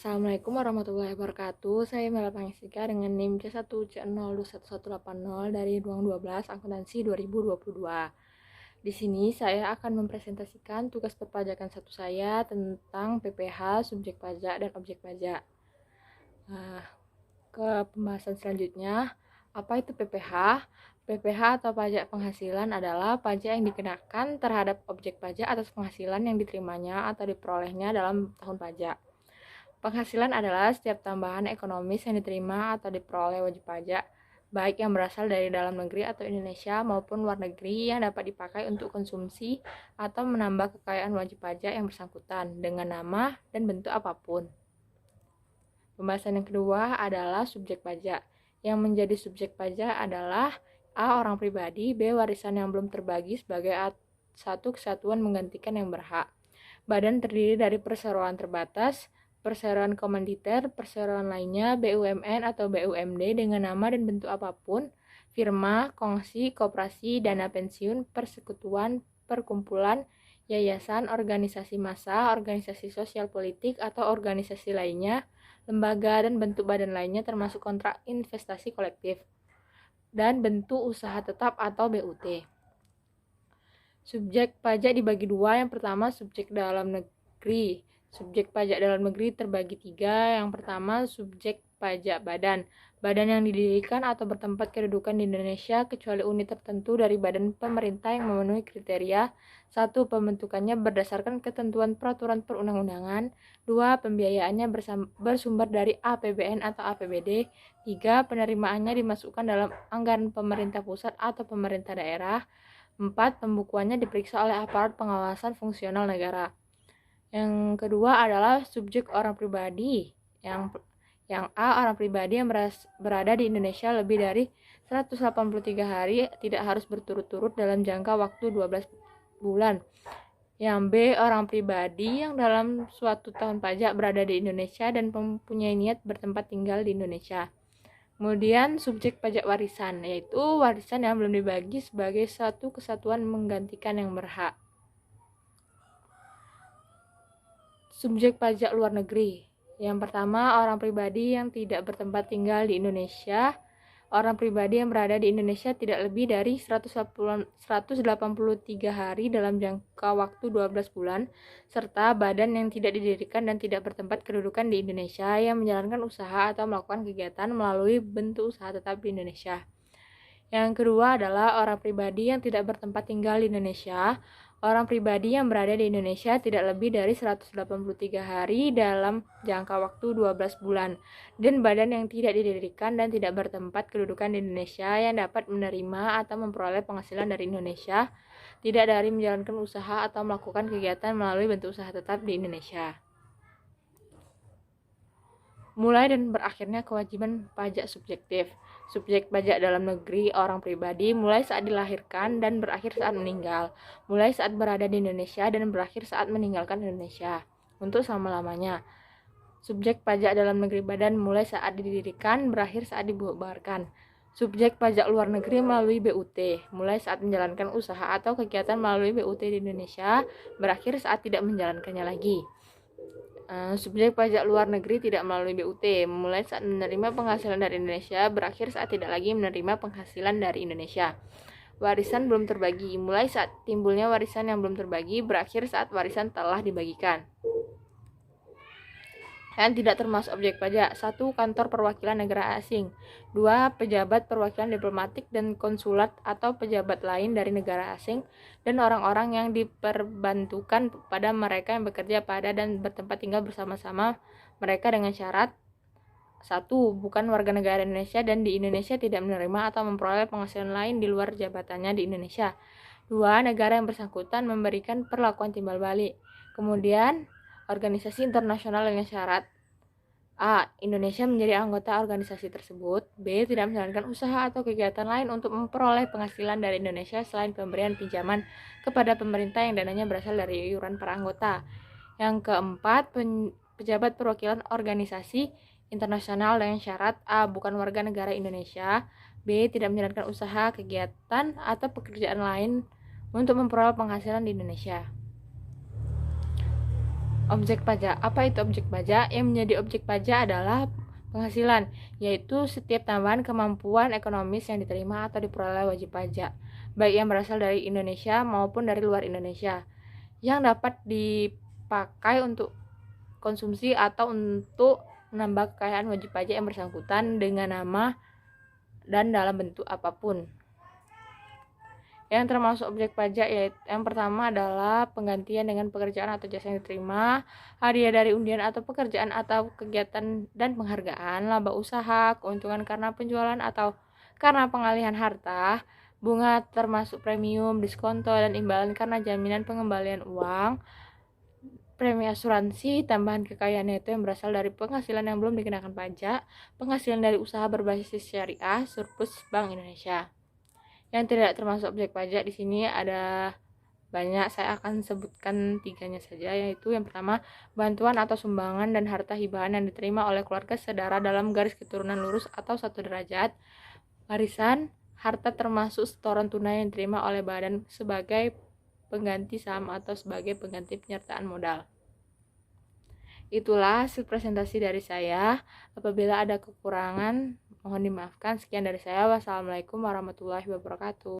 Assalamualaikum warahmatullahi wabarakatuh. Saya Mela Pangestika dengan NIM C1C02180 dari ruang 12 akuntansi 2022. Di sini saya akan mempresentasikan tugas perpajakan satu saya tentang PPh, subjek pajak, dan objek pajak. Ke pembahasan selanjutnya, apa itu PPh? PPh atau pajak penghasilan adalah pajak yang dikenakan terhadap objek pajak atas penghasilan yang diterimanya atau diperolehnya dalam tahun pajak. Penghasilan adalah setiap tambahan ekonomis yang diterima atau diperoleh wajib pajak, baik yang berasal dari dalam negeri atau Indonesia maupun luar negeri yang dapat dipakai untuk konsumsi atau menambah kekayaan wajib pajak yang bersangkutan dengan nama dan bentuk apapun. Pembahasan yang kedua adalah subjek pajak. Yang menjadi subjek pajak adalah A. Orang pribadi, B. Warisan yang belum terbagi sebagai satu kesatuan menggantikan yang berhak. Badan terdiri dari perseroan terbatas, perseroan komanditer, perseroan lainnya, BUMN atau BUMD dengan nama dan bentuk apapun, firma, kongsi, koperasi, dana pensiun, persekutuan, perkumpulan, yayasan, organisasi massa, organisasi sosial politik atau organisasi lainnya, lembaga dan bentuk badan lainnya termasuk kontrak investasi kolektif, dan bentuk usaha tetap atau BUT. Subjek pajak dibagi dua. Yang pertama, subjek dalam negeri. Subjek pajak dalam negeri terbagi tiga. Yang pertama, subjek pajak badan. Badan yang didirikan atau bertempat kedudukan di Indonesia kecuali unit tertentu dari badan pemerintah yang memenuhi kriteria. 1. Pembentukannya berdasarkan ketentuan peraturan perundang-undangan. 2. Pembiayaannya bersumber dari APBN atau APBD. 3. Penerimaannya dimasukkan dalam anggaran pemerintah pusat atau pemerintah daerah. 4. Pembukuannya diperiksa oleh aparat pengawasan fungsional negara. Yang kedua adalah subjek orang pribadi. Yang A. Orang pribadi yang berada di Indonesia lebih dari 183 hari, tidak harus berturut-turut dalam jangka waktu 12 bulan. Yang B. Orang pribadi yang dalam suatu tahun pajak berada di Indonesia dan mempunyai niat bertempat tinggal di Indonesia. Kemudian subjek pajak warisan, yaitu warisan yang belum dibagi sebagai satu kesatuan menggantikan yang berhak. Subjek pajak luar negeri. Yang pertama, orang pribadi yang tidak bertempat tinggal di Indonesia. Orang pribadi yang berada di Indonesia tidak lebih dari 183 hari dalam jangka waktu 12 bulan, serta badan yang tidak didirikan dan tidak bertempat kedudukan di Indonesia yang menjalankan usaha atau melakukan kegiatan melalui bentuk usaha tetap di Indonesia. Yang kedua adalah orang pribadi yang tidak bertempat tinggal di Indonesia. Orang pribadi yang berada di Indonesia tidak lebih dari 183 hari dalam jangka waktu 12 bulan, dan badan yang tidak didirikan dan tidak bertempat kedudukan di Indonesia yang dapat menerima atau memperoleh penghasilan dari Indonesia, tidak dari menjalankan usaha atau melakukan kegiatan melalui bentuk usaha tetap di Indonesia. Mulai dan berakhirnya kewajiban pajak subjektif. Subjek pajak dalam negeri orang pribadi mulai saat dilahirkan dan berakhir saat meninggal, mulai saat berada di Indonesia dan berakhir saat meninggalkan Indonesia untuk selama-lamanya. Subjek pajak dalam negeri badan mulai saat didirikan, berakhir saat dibubarkan. Subjek pajak luar negeri melalui BUT, mulai saat menjalankan usaha atau kegiatan melalui BUT di Indonesia, berakhir saat tidak menjalankannya lagi. Subjek pajak luar negeri tidak melalui BUT, mulai saat menerima penghasilan dari Indonesia, berakhir saat tidak lagi menerima penghasilan dari Indonesia. Warisan belum terbagi, mulai saat timbulnya warisan yang belum terbagi, berakhir saat warisan telah dibagikan. Yang tidak termasuk objek pajak: 1. Kantor perwakilan negara asing. 2. Pejabat perwakilan diplomatik dan konsulat atau pejabat lain dari negara asing dan orang-orang yang diperbantukan pada mereka yang bekerja pada dan bertempat tinggal bersama-sama mereka dengan syarat: 1. Bukan warga negara Indonesia dan di Indonesia tidak menerima atau memperoleh penghasilan lain di luar jabatannya di Indonesia. 2. Negara yang bersangkutan memberikan perlakuan timbal balik. Kemudian organisasi internasional dengan syarat: A. Indonesia menjadi anggota organisasi tersebut. B. Tidak menjalankan usaha atau kegiatan lain untuk memperoleh penghasilan dari Indonesia selain pemberian pinjaman kepada pemerintah yang dananya berasal dari iuran para anggota. Yang keempat, pejabat perwakilan organisasi internasional dengan syarat: A. Bukan warga negara Indonesia. B. Tidak menjalankan usaha, kegiatan, atau pekerjaan lain untuk memperoleh penghasilan di Indonesia. Objek pajak. Apa itu objek pajak? Yang menjadi objek pajak adalah penghasilan, yaitu setiap tambahan kemampuan ekonomis yang diterima atau diperoleh wajib pajak, baik yang berasal dari Indonesia maupun dari luar Indonesia, yang dapat dipakai untuk konsumsi atau untuk menambah kekayaan wajib pajak yang bersangkutan dengan nama dan dalam bentuk apapun. Yang termasuk objek pajak yaitu yang pertama adalah penggantian dengan pekerjaan atau jasa yang diterima, hadiah dari undian atau pekerjaan atau kegiatan dan penghargaan, laba usaha, keuntungan karena penjualan atau karena pengalihan harta, bunga termasuk premium, diskonto, dan imbalan karena jaminan pengembalian uang, premi asuransi, tambahan kekayaan itu yang berasal dari penghasilan yang belum dikenakan pajak, penghasilan dari usaha berbasis syariah, surplus Bank Indonesia. Yang tidak termasuk objek pajak di sini ada banyak, saya akan sebutkan 3-nya saja, yaitu yang pertama, bantuan atau sumbangan dan harta hibahan yang diterima oleh keluarga saudara dalam garis keturunan lurus atau 1 derajat, warisan, harta termasuk setoran tunai yang diterima oleh badan sebagai pengganti saham atau sebagai pengganti penyertaan modal. Itulah hasil presentasi dari saya. Apabila ada kekurangan, mohon dimaafkan. Sekian dari saya. Wassalamualaikum warahmatullahi wabarakatuh.